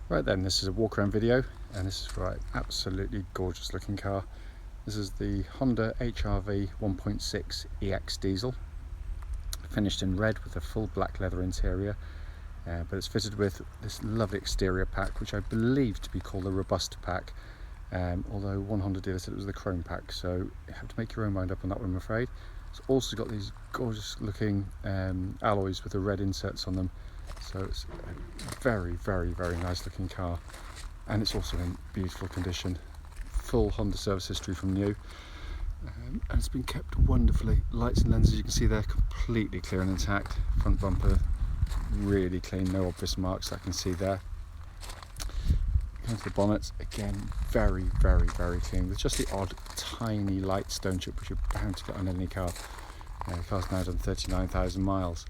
Right then, this is a walk around video, and this is for an absolutely gorgeous looking car. This is the Honda HR-V 1.6 EX diesel, finished in red with a full black leather interior, but it's fitted with this lovely exterior pack, which I believe to be called a Robusta pack, although one Honda dealer said it was the chrome pack, so you have to make your own mind up on that one, I'm afraid. It's also got these gorgeous looking alloys with the red inserts on them, so it's a very, very, very nice looking car, and it's also in beautiful condition. Full Honda service history from new, and it's been kept wonderfully. Lights and lenses, you can see they're completely clear and intact. Front bumper really clean, no obvious marks I can see there. Going to the bonnet, again very, very, very clean, with just the odd tiny light stone chip which you're bound to get on any car. The car's now done 39,000 miles.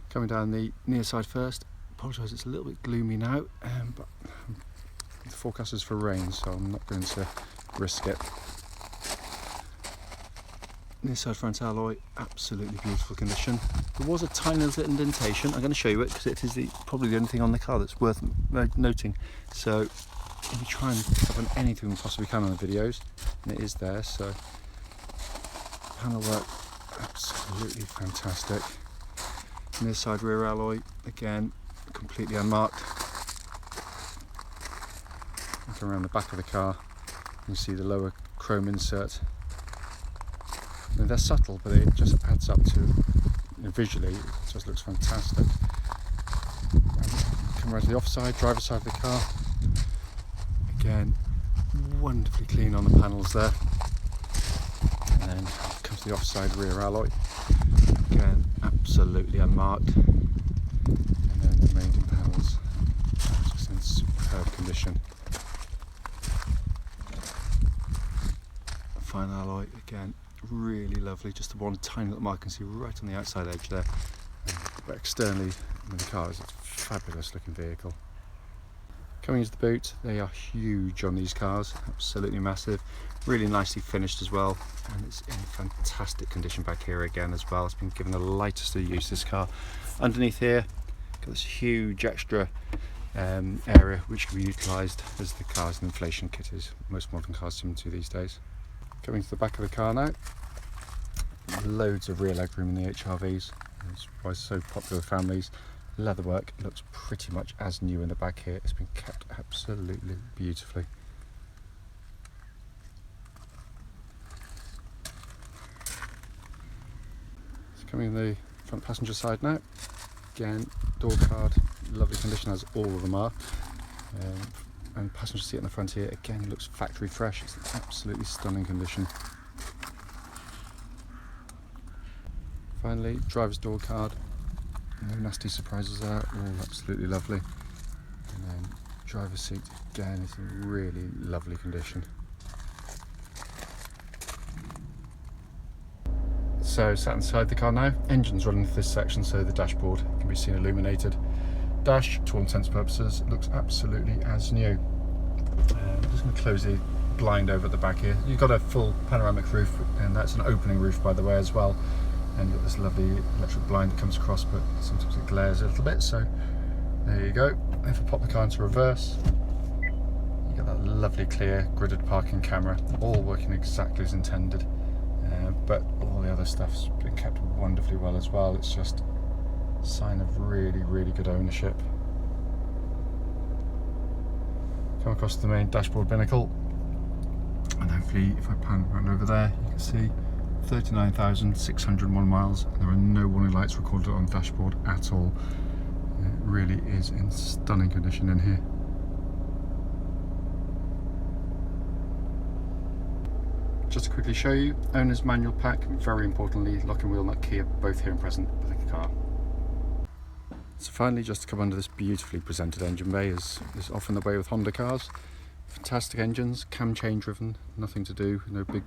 Coming down the near side first, apologise it's a little bit gloomy now, but the forecast is for rain, so I'm not going to risk it. Near side front alloy, absolutely beautiful condition. There was a tiny little indentation. I'm going to show you it because it is probably the only thing on the car that's worth noting. So we try and cover anything we possibly can on the videos, and it is there. So panel work, absolutely fantastic. Near side rear alloy, again completely unmarked. Looking around the back of the car, you can see the lower chrome insert. Now, they're subtle, but it just adds up to, visually, it just looks fantastic. Come around to the offside, driver's side of the car. Again, wonderfully clean on the panels there. And then come to the offside rear alloy. Again, absolutely unmarked. And then the main panels, just in superb condition. Fine alloy, again, really lovely. Just the one tiny little mark you can see right on the outside edge there. But externally, the car is a fabulous looking vehicle. Coming into the boot, they are huge on these cars, absolutely massive, really nicely finished as well, and it's in fantastic condition back here again as well. It's been given the lightest of use, this car. Underneath here, got this huge extra area which can be utilised as the car's an inflation kit, as most modern cars seem to these days. Coming to the back of the car now, loads of rear leg room in the HR-Vs, that's why it's so popular with families. Leatherwork looks pretty much as new in the back here. It's been kept absolutely beautifully. So coming to the front passenger side now, again door card, lovely condition as all of them are. And passenger seat in the front here, again looks factory fresh. It's in absolutely stunning condition. Finally, driver's door card. No nasty surprises there, all absolutely lovely. And then driver's seat, again, is in really lovely condition. So sat inside the car now, engine's running through this section, so the dashboard can be seen illuminated. Dash, to all intents and purposes, looks absolutely as new. I'm just going to close the blind over at the back here. You've got a full panoramic roof, and that's an opening roof by the way as well. And you've got this lovely electric blind that comes across, but sometimes it glares a little bit, so there you go. If I pop the car into reverse, you get that lovely clear gridded parking camera, all working exactly as intended, but all the other stuff's been kept wonderfully well as well. It's just a sign of really, really good ownership. Come across to the main dashboard binnacle, and hopefully if I pan around over there, you can see 39,601 miles. There are no warning lights recorded on the dashboard at all. It really is in stunning condition in here. Just to quickly show you, owner's manual pack, very importantly, lock and wheel nut key are both here and present with the car. So finally, just to come under this beautifully presented engine bay, as is often the way with Honda cars. Fantastic engines, cam chain driven, nothing to do, no big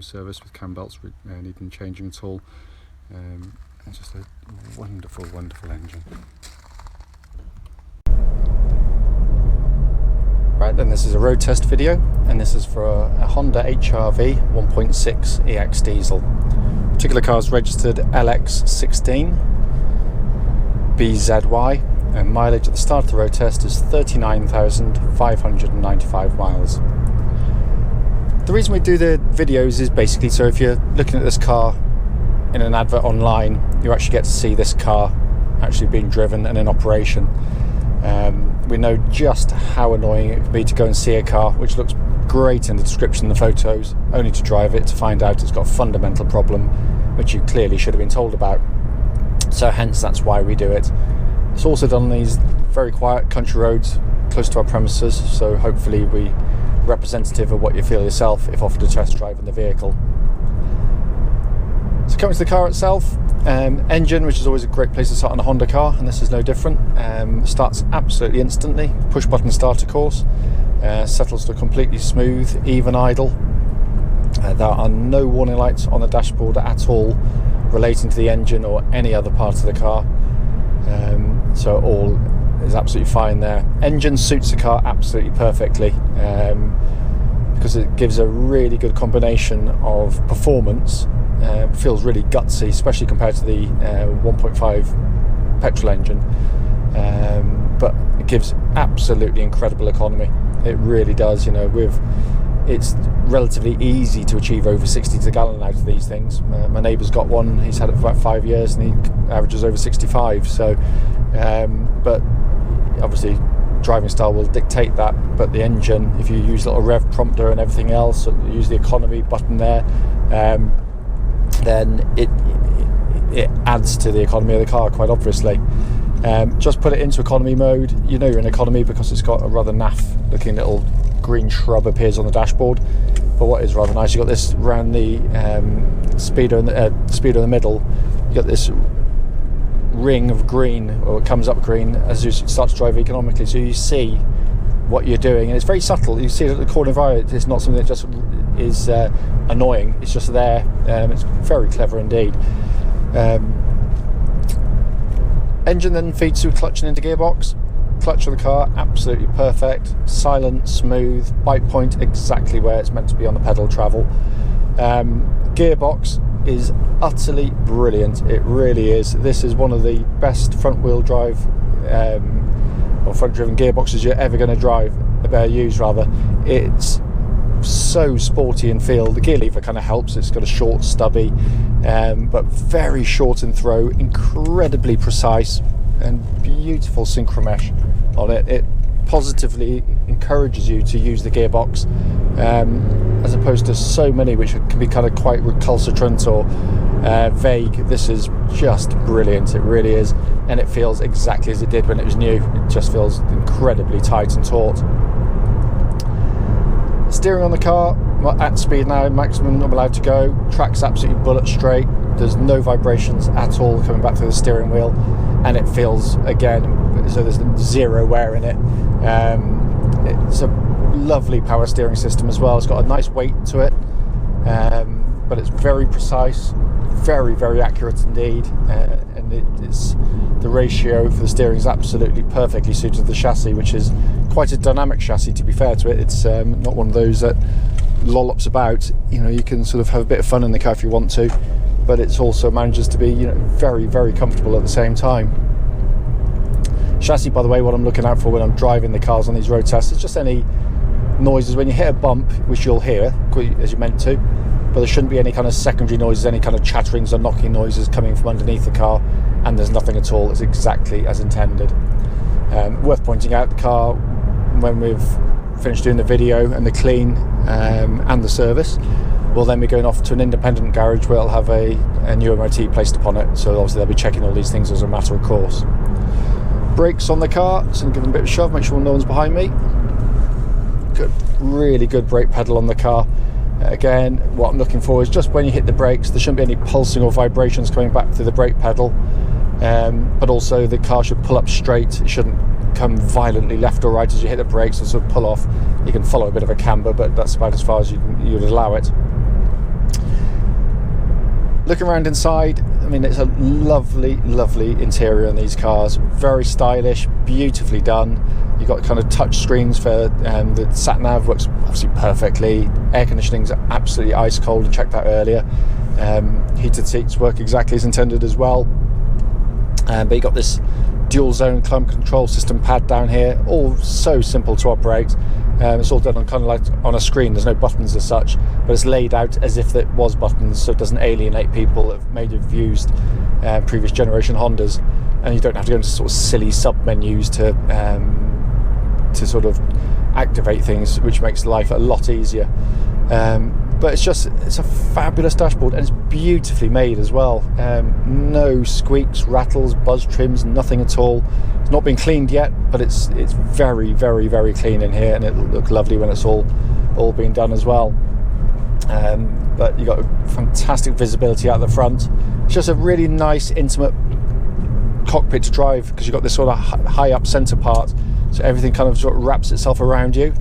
service with cam belts needing changing at all, and just a wonderful, wonderful engine. Right then, this is a road test video, and this is for a Honda HR-V 1.6 EX diesel. Particular car is registered LX16BZY and mileage at the start of the road test is 39,595 miles. The reason we do the videos is basically so if you're looking at this car in an advert online, you actually get to see this car actually being driven and in operation. We know just how annoying it can be to go and see a car which looks great in the description and the photos, only to drive it to find out it's got a fundamental problem which you clearly should have been told about. So hence that's why we do it. It's also done on these very quiet country roads close to our premises, so hopefully we're representative of what you feel yourself if offered a test drive in the vehicle. So coming to the car itself, engine, which is always a great place to start on a Honda car, and this is no different. Starts absolutely instantly, push button start of course, settles to completely smooth, even idle. There are no warning lights on the dashboard at all relating to the engine or any other part of the car, so all is absolutely fine there. Engine suits the car absolutely perfectly, because it gives a really good combination of performance. Feels really gutsy, especially compared to the 1.5 petrol engine, but it gives absolutely incredible economy. It really does. You know, it's relatively easy to achieve over 60 to the gallon out of these things. My neighbour's got one, he's had it for about 5 years and he averages over 65, so but obviously driving style will dictate that, but the engine, if you use a little rev prompter and everything else, use the economy button there, then it adds to the economy of the car quite obviously. Just put it into economy mode, you know you're in economy because it's got a rather naff looking little green shrub appears on the dashboard, but what is rather nice, you've got this around the speedo in the middle, you've got this ring of green, or it comes up green as you start to drive economically, so you see what you're doing, and it's very subtle. You see it at the corner of your eye. It's not something that just is annoying, it's just there. It's very clever indeed. Engine then feeds through clutch and into gearbox. Clutch of the car absolutely perfect, silent, smooth, bite point exactly where it's meant to be on the pedal travel. Gearbox is utterly brilliant, it really is. This is one of the best front wheel drive or front driven gearboxes you're ever going to use rather. It's so sporty in feel. The gear lever kind of helps, it's got a short stubby, but very short in throw, incredibly precise, and beautiful synchro mesh on it. It positively encourages you to use the gearbox, as opposed to so many which can be kind of quite recalcitrant or vague. This is just brilliant, it really is, and it feels exactly as it did when it was new. It just feels incredibly tight and taut. Steering on the car, at speed now, maximum I'm allowed to go. Track's absolutely bullet straight, there's no vibrations at all coming back through the steering wheel, and it feels, again, so there's zero wear in it. It's a lovely power steering system as well. It's got a nice weight to it, but it's very precise, very, very accurate indeed, and it's the ratio for the steering is absolutely perfectly suited to the chassis, which is quite a dynamic chassis, to be fair to it. It's not one of those that lollops about. You know, you can sort of have a bit of fun in the car if you want to, but it also manages to be, you know, very, very comfortable at the same time. Chassis, by the way, what I'm looking out for when I'm driving the cars on these road tests is just any noises when you hit a bump, which you'll hear as you're meant to, but there shouldn't be any kind of secondary noises, any kind of chatterings or knocking noises coming from underneath the car, and there's nothing at all. It's exactly as intended. Worth pointing out, the car, when we've finished doing the video and the clean and the service, we'll then be going off to an independent garage where it'll have a new MOT placed upon it, so obviously they'll be checking all these things as a matter of course. Brakes on the car, so I'm giving a bit of a shove, make sure no one's behind me. Good, really good brake pedal on the car. Again, what I'm looking for is just when you hit the brakes, there shouldn't be any pulsing or vibrations coming back through the brake pedal, but also the car should pull up straight. It shouldn't come violently left or right as you hit the brakes and sort of pull off. You can follow a bit of a camber, but that's about as far as you'd allow it. Looking around inside, I mean, it's a lovely, lovely interior in these cars. Very stylish, beautifully done. You've got kind of touch screens for the sat nav, works obviously perfectly. Air conditioning's absolutely ice cold, and checked that earlier. Heated seats work exactly as intended as well. But you got this dual zone climate control system pad down here, all so simple to operate. It's all done on kind of like on a screen. There's no buttons as such, but it's laid out as if it was buttons, so it doesn't alienate people that maybe have used previous generation Hondas, and you don't have to go into sort of silly sub menus to sort of activate things, which makes life a lot easier. But it's a fabulous dashboard, and it's beautifully made as well. No squeaks, rattles, buzz trims, nothing at all. It's not been cleaned yet, but it's very, very, very clean in here, and it'll look lovely when it's all been done as well. But you've got fantastic visibility out the front. It's just a really nice, intimate cockpit to drive, because you've got this sort of high up centre part, so everything kind of sort of wraps itself around you.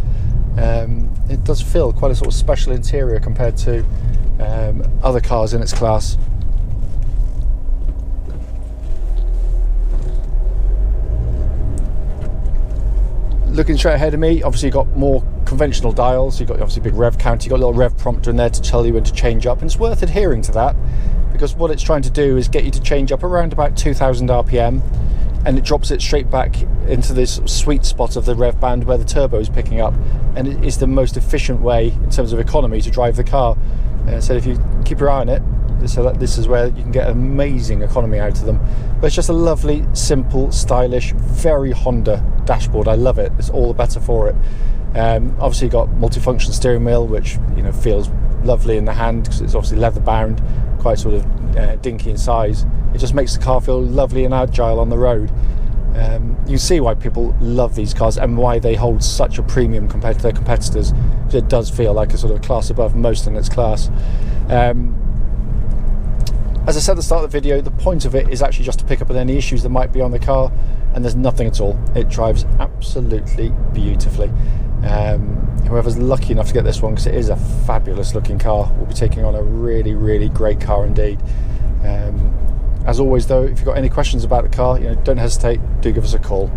It does feel quite a sort of special interior compared to other cars in its class. Looking straight ahead of me, obviously you've got more conventional dials. You've got obviously big rev counter, you've got a little rev prompter in there to tell you when to change up, and it's worth adhering to that, because what it's trying to do is get you to change up around about 2000 RPM, and it drops it straight back into this sweet spot of the rev band where the turbo is picking up, and it is the most efficient way in terms of economy to drive the car. So if you keep your eye on it, so that this is where you can get amazing economy out of them. But it's just a lovely, simple, stylish, very Honda dashboard. I love it. It's all the better for it. Obviously you've got multifunction steering wheel, which feels lovely in the hand, because it's obviously leather bound, quite sort of dinky in size. It just makes the car feel lovely and agile on the road. You can see why people love these cars and why they hold such a premium compared to their competitors, because it does feel like a sort of class above most in its class. As I said at the start of the video, the point of it is actually just to pick up on any issues that might be on the car, and there's nothing at all. It drives absolutely beautifully. Whoever's lucky enough to get this one, because it is a fabulous looking car, will be taking on a really, really great car indeed. As always though, if you've got any questions about the car, don't hesitate, do give us a call.